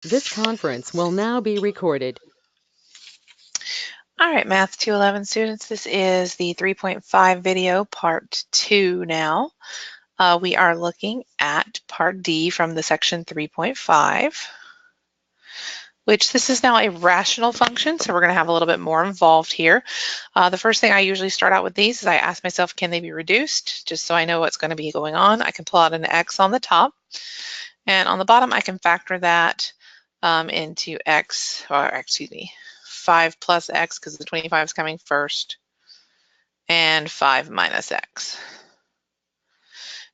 This conference will now be recorded. All right, Math 211 students, this is the 3.5 video, part 2 now. We are looking at part D from the section 3.5, which this is now a rational function, so we're going to have a little bit more involved here. The first thing I usually start out with these is I ask myself, can they be reduced? Just so I know what's going to be going on. I can plot an x on the top, and on the bottom I can factor that into x, or excuse me, 5 plus x, because the 25 is coming first, and 5 minus x.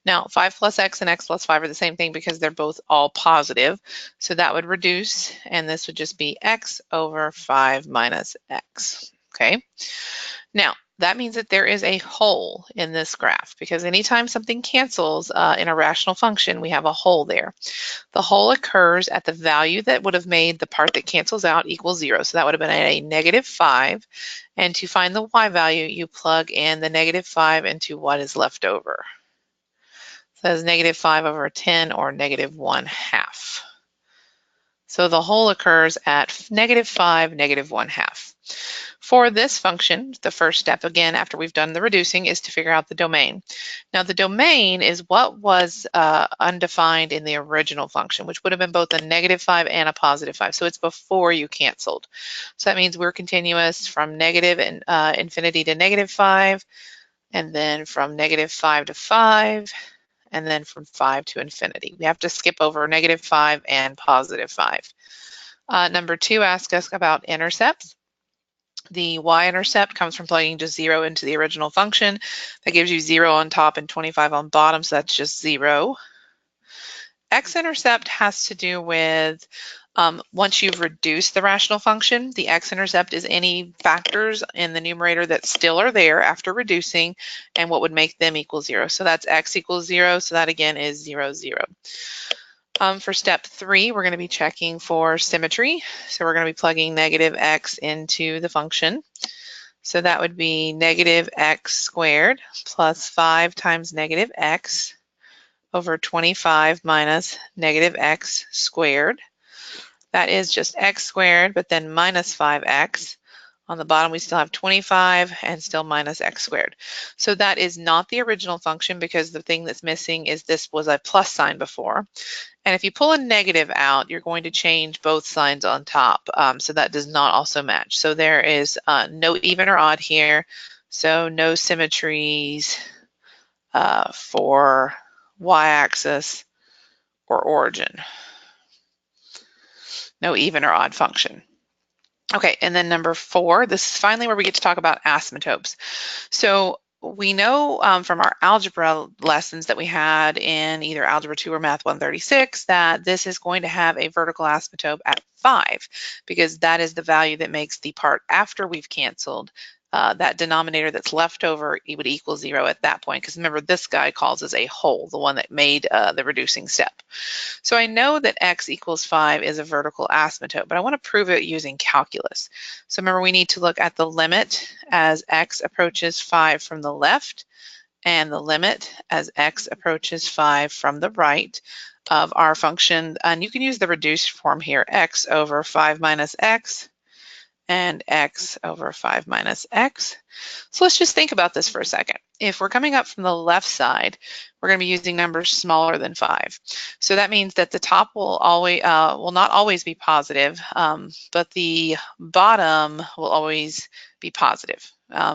Now, 5 plus x and x plus 5 are the same thing because they're both all positive. So that would reduce, and this would just be x over 5 minus x. Okay. Now, that means that there is a hole in this graph, because anytime something cancels in a rational function, we have a hole there. The hole occurs at the value that would have made the part that cancels out equal 0. So that would have been at a -5. And to find the y value, you plug in the -5 into what is left over. So that's -5 over 10, or -1/2. So the hole occurs at -5, -1/2. For this function, the first step, again, after we've done the reducing, is to figure out the domain. Now, the domain is what was undefined in the original function, which would have been both a -5 and a +5. So it's before you canceled. So that means we're continuous from negative and infinity to -5, and then from -5 to 5, and then from 5 to infinity. We have to skip over -5 and +5. Number 2 asks us about intercepts. The y-intercept comes from plugging just 0 into the original function. That gives you 0 on top and 25 on bottom, so that's just 0. X-intercept has to do with once you've reduced the rational function, the x-intercept is any factors in the numerator that still are there after reducing and what would make them equal 0. So that's x equals 0, so that again is 0, 0. For step 3, we're going to be checking for symmetry. So we're going to be plugging -x into the function. So that would be -x squared plus 5 times -x over 25 minus -x squared. That is just x squared, but then minus 5x. On the bottom, we still have 25 and still minus x squared. So that is not the original function, because the thing that's missing is this was a plus sign before. And if you pull a negative out, you're going to change both signs on top. So that does not also match. So there is no even or odd here. So no symmetries for y-axis or origin. No even or odd function. Okay, and then number 4, this is finally where we get to talk about asymptotes. So we know from our algebra lessons that we had in either Algebra 2 or Math 136 that this is going to have a vertical asymptote at 5, because that is the value that makes the part after we've canceled. That denominator that's left over, it would equal 0 at that point, because remember, this guy causes a hole, the one that made the reducing step. So I know that x equals 5 is a vertical asymptote, but I want to prove it using calculus. So remember, we need to look at the limit as x approaches 5 from the left, and the limit as x approaches 5 from the right of our function. And you can use the reduced form here, x over 5 minus x, and x over 5 minus x. So let's just think about this for a second. If we're coming up from the left side, we're going to be using numbers smaller than 5. So that means that the top will not always be positive, but the bottom will always be positive.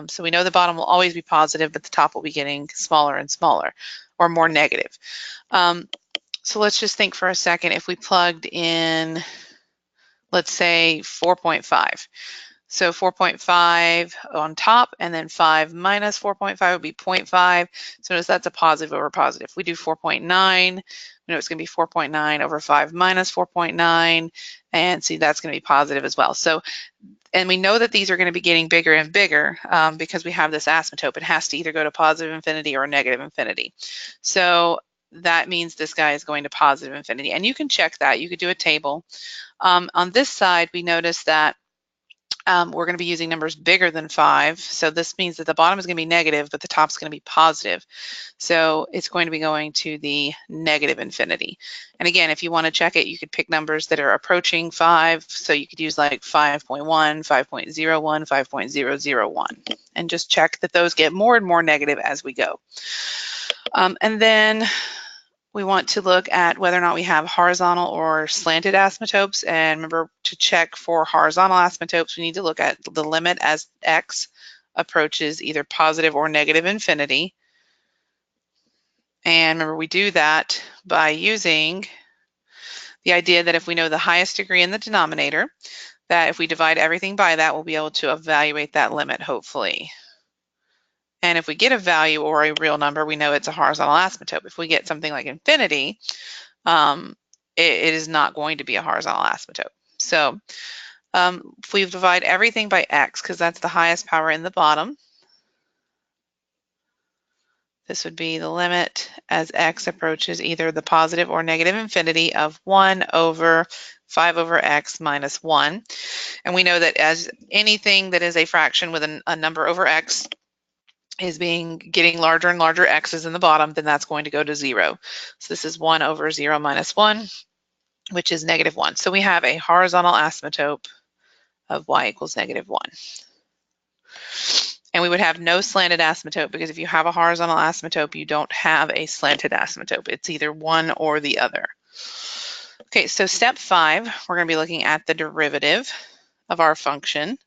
So we know the bottom will always be positive, but the top will be getting smaller and smaller, or more negative. So let's just think for a second, if we plugged in, let's say 4.5. So 4.5 on top, and then 5 minus 4.5 would be 0.5. So notice that's a positive over positive. If we do 4.9, we know it's going to be 4.9 over 5 minus 4.9, and see, that's going to be positive as well. So, and we know that these are going to be getting bigger and bigger because we have this asymptote. It has to either go to positive infinity or negative infinity. So that means this guy is going to positive infinity. And you can check that. You could do a table. On this side, we notice that we're going to be using numbers bigger than 5. So this means that the bottom is going to be negative, but the top is going to be positive. So it's going to be going to the negative infinity. And again, if you want to check it, you could pick numbers that are approaching 5. So you could use like 5.1, 5.01, 5.001, and just check that those get more and more negative as we go. And then we want to look at whether or not we have horizontal or slanted asymptotes. And remember, to check for horizontal asymptotes, we need to look at the limit as x approaches either positive or negative infinity. And remember, we do that by using the idea that if we know the highest degree in the denominator, that if we divide everything by that, we'll be able to evaluate that limit, hopefully. And if we get a value or a real number, we know it's a horizontal asymptote. If we get something like infinity, it is not going to be a horizontal asymptote. So if we divide everything by x, because that's the highest power in the bottom, this would be the limit as x approaches either the positive or negative infinity of 1 over 5 over x minus 1. And we know that as anything that is a fraction with a number over x is getting larger and larger x's in the bottom, then that's going to go to 0. So this is 1 over 0 minus 1, which is negative 1. So we have a horizontal asymptote of y equals negative 1. And we would have no slanted asymptote, because if you have a horizontal asymptote, you don't have a slanted asymptote. It's either one or the other. Okay, so step 5, we're going to be looking at the derivative of our function.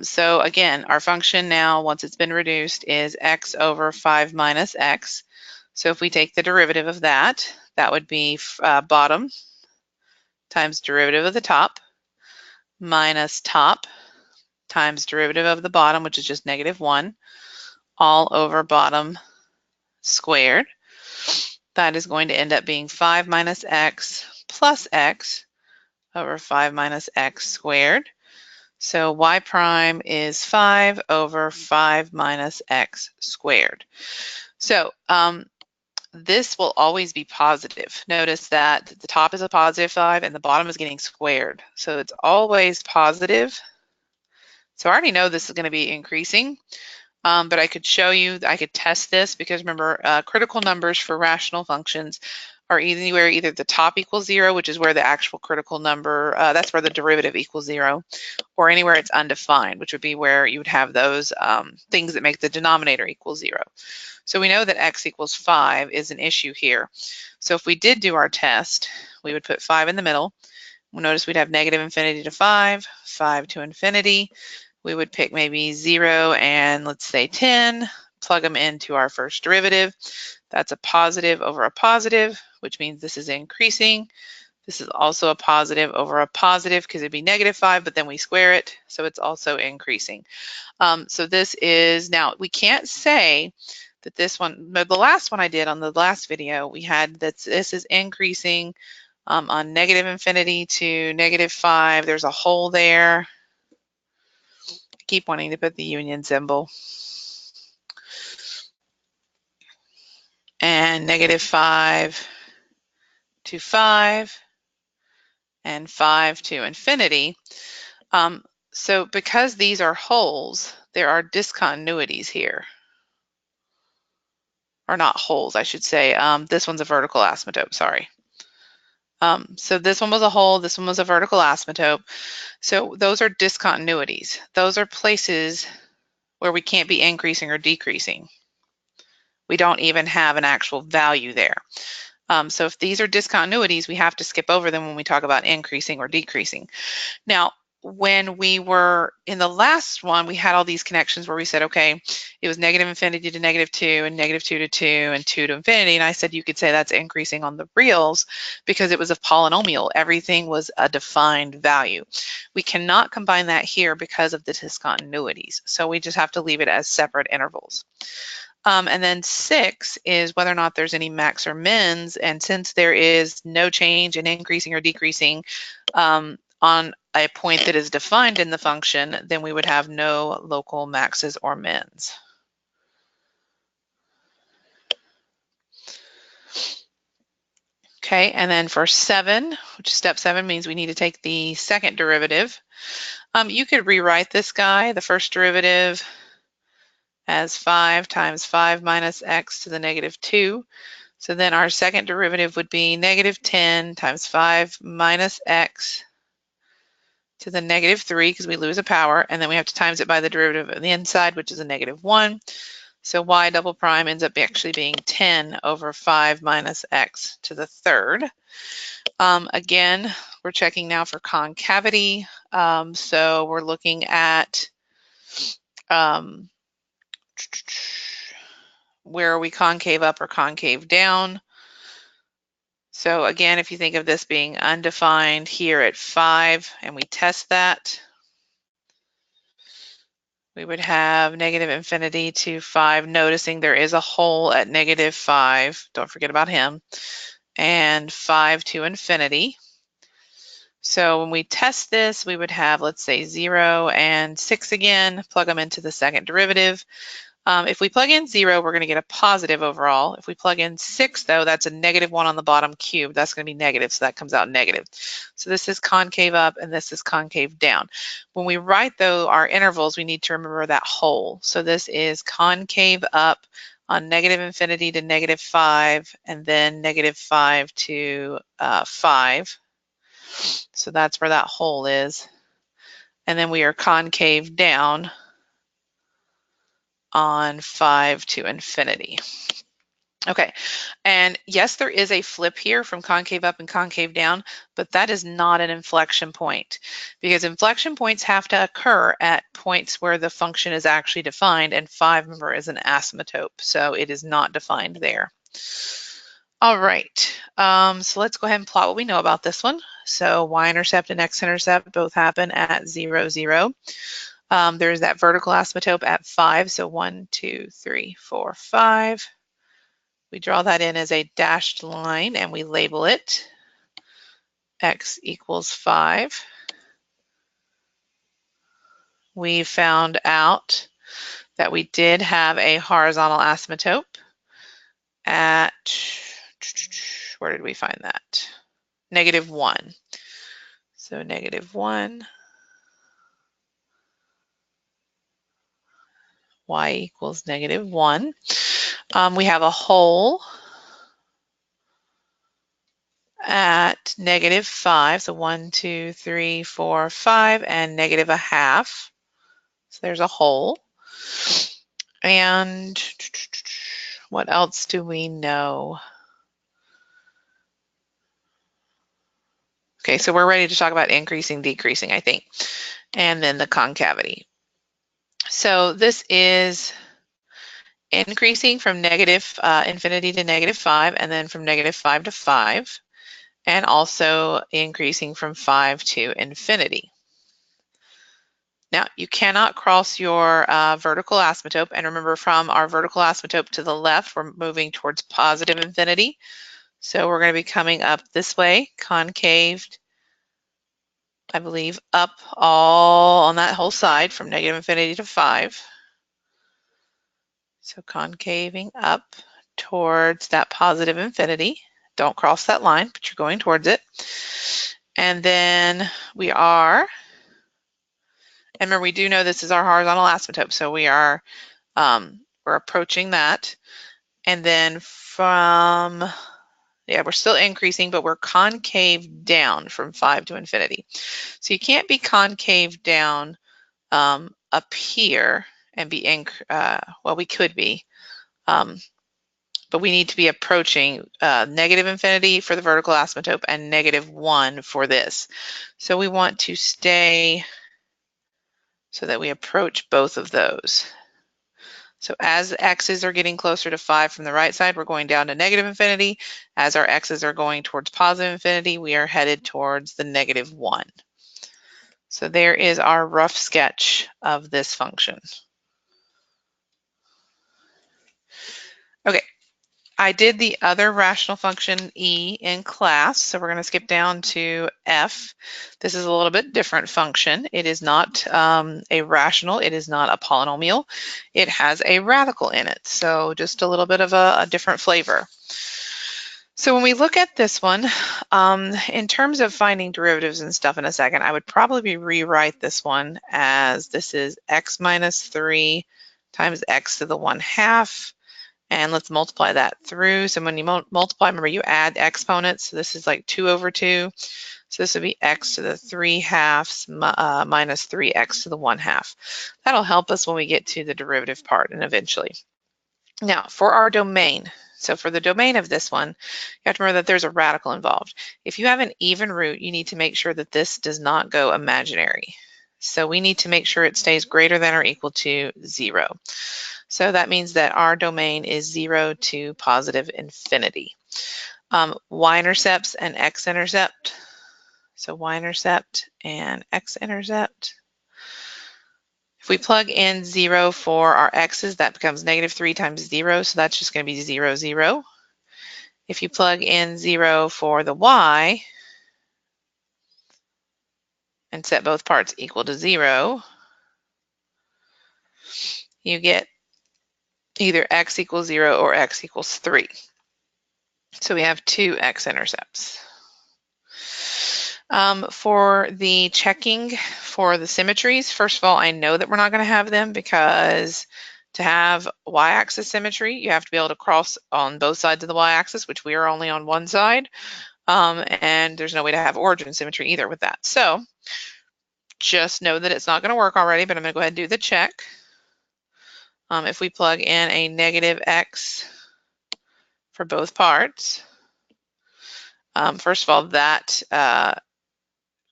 So again, our function now, once it's been reduced, is x over 5 minus x. So if we take the derivative of that, that would be bottom times derivative of the top minus top times derivative of the bottom, which is just negative 1, all over bottom squared. That is going to end up being 5 minus x plus x over 5 minus x squared. So y prime is 5 over 5 minus x squared. So this will always be positive. Notice that the top is a positive 5 and the bottom is getting squared. So it's always positive. So I already know this is going to be increasing, but I could show you, I could test this, because remember, critical numbers for rational functions are either the top equals 0, which is where the actual critical number, that's where the derivative equals 0, or anywhere it's undefined, which would be where you would have those things that make the denominator equal 0. So we know that x equals 5 is an issue here. So if we did do our test, we would put 5 in the middle. We'll notice we'd have negative infinity to 5, 5 to infinity. We would pick maybe 0 and let's say 10, plug them into our first derivative. That's a positive over a positive, which means this is increasing. This is also a positive over a positive, because it'd be negative 5, but then we square it, so it's also increasing. So this is, now we can't say that this one, the last one I did on the last video, we had that this is increasing on negative infinity to negative 5. There's a hole there. I keep wanting to put the union symbol. And negative 5 to 5, and 5 to infinity. So because these are holes, there are discontinuities here. Or not holes, I should say. This one's a vertical asymptote, sorry. So this one was a hole, this one was a vertical asymptote. So those are discontinuities. Those are places where we can't be increasing or decreasing. We don't even have an actual value there. So if these are discontinuities, we have to skip over them when we talk about increasing or decreasing. Now, when we were in the last one, we had all these connections where we said, okay, it was negative infinity to negative 2, and negative 2 to 2, and 2 to infinity. And I said you could say that's increasing on the reals because it was a polynomial. Everything was a defined value. We cannot combine that here because of the discontinuities. So we just have to leave it as separate intervals. And then 6 is whether or not there's any max or mins. And since there is no change in increasing or decreasing on a point that is defined in the function, then we would have no local maxes or mins. Okay, and then for 7, which is step 7, means we need to take the second derivative. You could rewrite this guy, the first derivative, as 5 times 5 minus x to the negative 2. So then our second derivative would be negative 10 times 5 minus x to the negative 3, because we lose a power, and then we have to times it by the derivative on the inside, which is a negative 1. So y double prime ends up actually being 10 over 5 minus x to the third. Again, we're checking now for concavity. So we're looking at where are we concave up or concave down. So again, if you think of this being undefined here at 5 and we test that, we would have negative infinity to 5, noticing there is a hole at negative 5, don't forget about him, and 5 to infinity. So when we test this, we would have, let's say, 0 and 6 again, plug them into the second derivative. If we plug in 0, we're going to get a positive overall. If we plug in 6, though, that's a negative 1 on the bottom cube. That's going to be negative, so that comes out negative. So this is concave up, and this is concave down. When we write, though, our intervals, we need to remember that hole. So this is concave up on negative infinity to negative 5, and then negative 5 to 5. So that's where that hole is. And then we are concave down on 5 to infinity. Okay, and yes, there is a flip here from concave up and concave down, but that is not an inflection point, because inflection points have to occur at points where the function is actually defined, and 5, remember, is an asymptote, so it is not defined there. All right, so let's go ahead and plot what we know about this one. So y-intercept and x-intercept both happen at 0, 0. There's that vertical asymptote at 5, so 1, 2, 3, 4, 5. We draw that in as a dashed line and we label it x equals 5. We found out that we did have a horizontal asymptote at, where did we find that? Negative 1. So negative 1, y equals negative 1. We have a hole at negative 5, so 1, 2, 3, 4, 5, and negative 1/2. So there's a hole. And what else do we know? Okay, so we're ready to talk about increasing, decreasing, I think, and then the concavity. So this is increasing from negative infinity to negative 5, and then from negative 5 to 5, and also increasing from 5 to infinity. Now, you cannot cross your vertical asymptote, and remember, from our vertical asymptote to the left, we're moving towards positive infinity. So we're going to be coming up this way, concaved, I believe, up all on that whole side from negative infinity to 5. So concaving up towards that positive infinity. Don't cross that line, but you're going towards it. And then we are, and remember, we do know this is our horizontal asymptote, so we are, we're approaching that. And then from, yeah, we're still increasing, but we're concave down from 5 to infinity. So you can't be concave down up here and be, well, we could be, but we need to be approaching negative infinity for the vertical asymptote and negative 1 for this. So we want to stay so that we approach both of those. So as x's are getting closer to 5 from the right side, we're going down to negative infinity. As our x's are going towards positive infinity, we are headed towards the negative 1. So there is our rough sketch of this function. Okay, I did the other rational function e in class, so we're going to skip down to f. This is a little bit different function. It is not a rational. It is not a polynomial. It has a radical in it, so just a little bit of a different flavor. So when we look at this one, in terms of finding derivatives and stuff in a second, I would probably rewrite this one as this is x minus 3 times x to the 1/2. And let's multiply that through. So when you multiply, remember you add exponents. So this is like 2 over 2. So this would be x to the 3/2 minus 3x to the 1/2. That'll help us when we get to the derivative part and eventually. Now for our domain. So for the domain of this one, you have to remember that there's a radical involved. If you have an even root, you need to make sure that this does not go imaginary. So we need to make sure it stays greater than or equal to 0. So that means that our domain is 0 to positive infinity. Y-intercepts and x-intercept. So y-intercept and x-intercept. If we plug in 0 for our x's, that becomes -3 times 0, so that's just going to be 0, 0. If you plug in 0 for the y and set both parts equal to 0, you get either x equals 0 or x equals 3. So we have 2 x-intercepts. For the checking for the symmetries, first of all, I know that we're not going to have them because to have y-axis symmetry, you have to be able to cross on both sides of the y-axis, which we are only on one side, and there's no way to have origin symmetry either with that. So just know that it's not going to work already, but I'm going to go ahead and do the check. If we plug in a negative x for both parts, first of all, that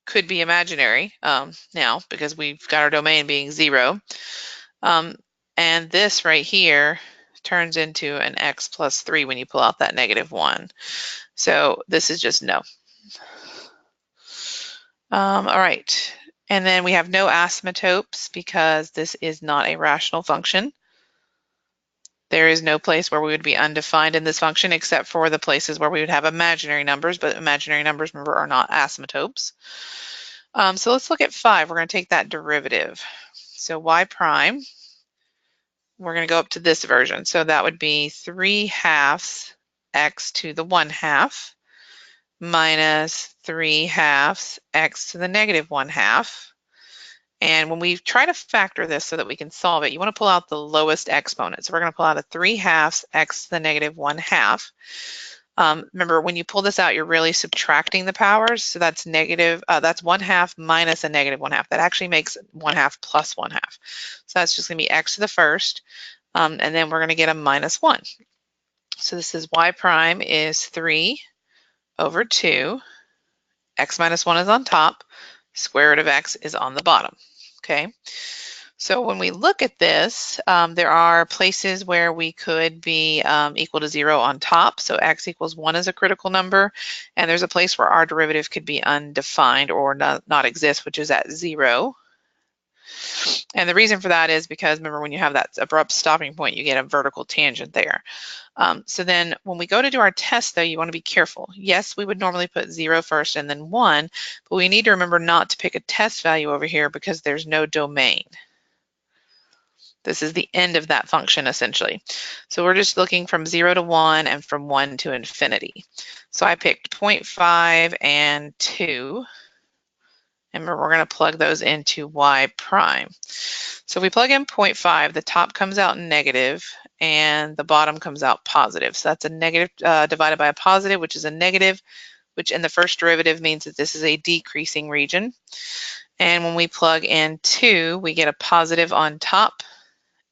could be imaginary now because we've got our domain being 0. And this right here turns into an x plus 3 when you pull out that -1. So this is just no. All right. And then we have no asymptotes because this is not a rational function. There is no place where we would be undefined in this function except for the places where we would have imaginary numbers, but imaginary numbers, remember, are not asymptotes. So let's look at 5. We're going to take that derivative. So y prime, we're going to go up to this version. So that would be 3/2 x to the 1/2 minus 3/2 x to the -1/2. And when we try to factor this so that we can solve it, you want to pull out the lowest exponent. So we're going to pull out a 3/2 x to the -1/2. Remember, when you pull this out, you're really subtracting the powers. So that's negative, that's 1/2 minus a -1/2. That actually makes 1/2 plus 1/2. So that's just going to be x to the first, and then we're going to get a -1. So this is y prime is 3 over 2. X minus 1 is on top. Square root of x is on the bottom. Okay. So when we look at this, there are places where we could be equal to 0 on top. So x equals 1 is a critical number. And there's a place where our derivative could be undefined or not exist, which is at 0. And the reason for that is because, remember, when you have that abrupt stopping point, you get a vertical tangent there. So then when we go to do our test, though, you want to be careful. Yes, we would normally put 0 first and then 1, but we need to remember not to pick a test value over here because there's no domain. This is the end of that function, essentially. So we're just looking from 0 to 1 and from 1 to infinity. So I picked 0.5 and 2. And we're going to plug those into y prime. So if we plug in 0.5, the top comes out negative and the bottom comes out positive. So that's a negative divided by a positive, which is a negative, which in the first derivative means that this is a decreasing region. And when we plug in 2, we get a positive on top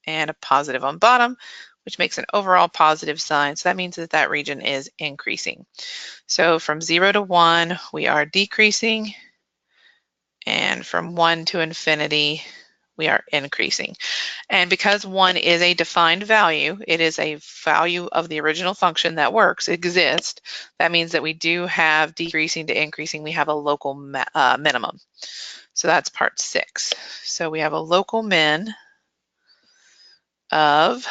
and a positive on bottom, which makes an overall positive sign. So that means that that region is increasing. So from 0 to 1, we are decreasing. And from 1 to infinity, we are increasing. And because 1 is a defined value, it is a value of the original function that works, exists. That means that we do have decreasing to increasing. We have a local minimum. So that's part 6. So we have a local min of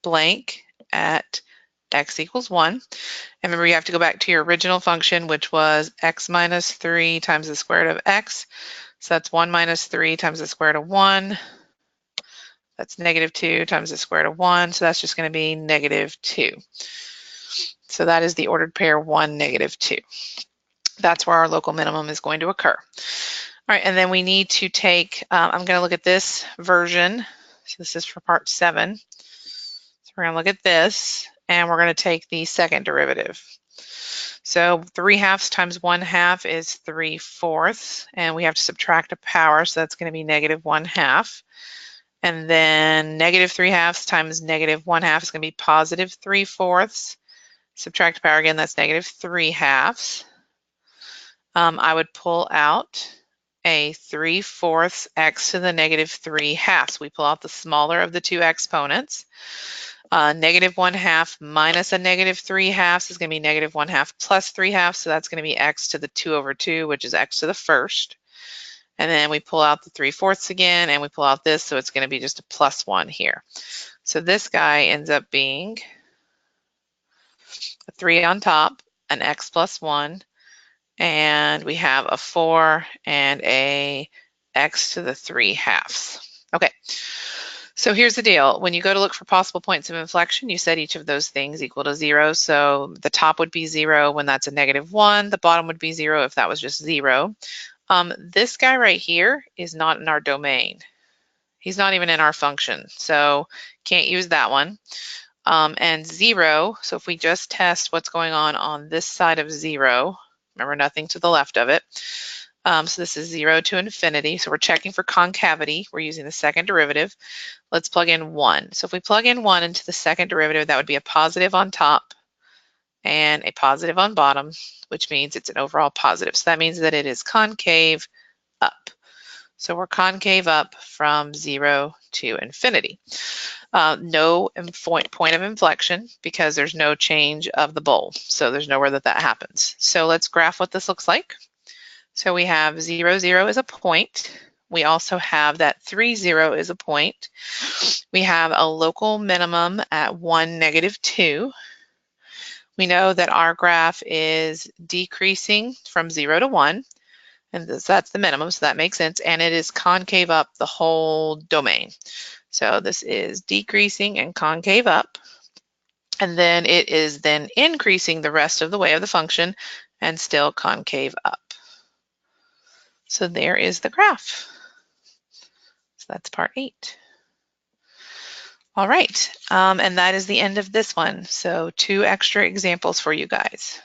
blank at x equals 1. And remember, you have to go back to your original function, which was x minus 3 times the square root of x. So that's 1 minus 3 times the square root of 1. That's -2 times the square root of 1. So that's just going to be -2. So that is the ordered pair 1, -2. That's where our local minimum is going to occur. All right, and then we need to take, I'm going to look at this version. So this is for part 7. So we're going to look at this, and we're going to take the second derivative. So 3/2 times 1/2 is 3/4, and we have to subtract a power, so that's going to be -1/2. And then -3/2 times -1/2 is going to be +3/4. Subtract a power again, that's -3/2. I would pull out a 3/4 x to the -3/2. We pull out the smaller of the two exponents. -1/2 minus a -3/2 is going to be -1/2 plus 3/2, so that's going to be x to the 2/2, which is x to the first. And then we pull out the 3/4 again, and we pull out this, so it's going to be just a +1 here. So this guy ends up being a 3 on top, an x plus 1, and we have a 4 and a x to the 3/2. Okay, so here's the deal. When you go to look for possible points of inflection, you set each of those things equal to 0. So the top would be 0 when that's a -1. The bottom would be 0 if that was just 0. This guy right here is not in our domain. He's not even in our function, so can't use that one. And 0, so if we just test what's going on this side of 0, remember nothing to the left of it. So this is 0 to infinity, so we're checking for concavity. We're using the second derivative. Let's plug in 1. So if we plug in 1 into the second derivative, that would be a positive on top and a positive on bottom, which means it's an overall positive. So that means that it is concave up. So we're concave up from 0 to infinity. No point of inflection because there's no change of the bowl. So there's nowhere that happens. So let's graph what this looks like. So we have 0, 0 is a point. We also have that 3, 0 is a point. We have a local minimum at 1, -2. We know that our graph is decreasing from 0 to 1, and that's the minimum, so that makes sense, and it is concave up the whole domain. So this is decreasing and concave up, and then it is then increasing the rest of the way of the function and still concave up. So there is the graph. So that's part 8. All right, and that is the end of this one. So 2 extra examples for you guys.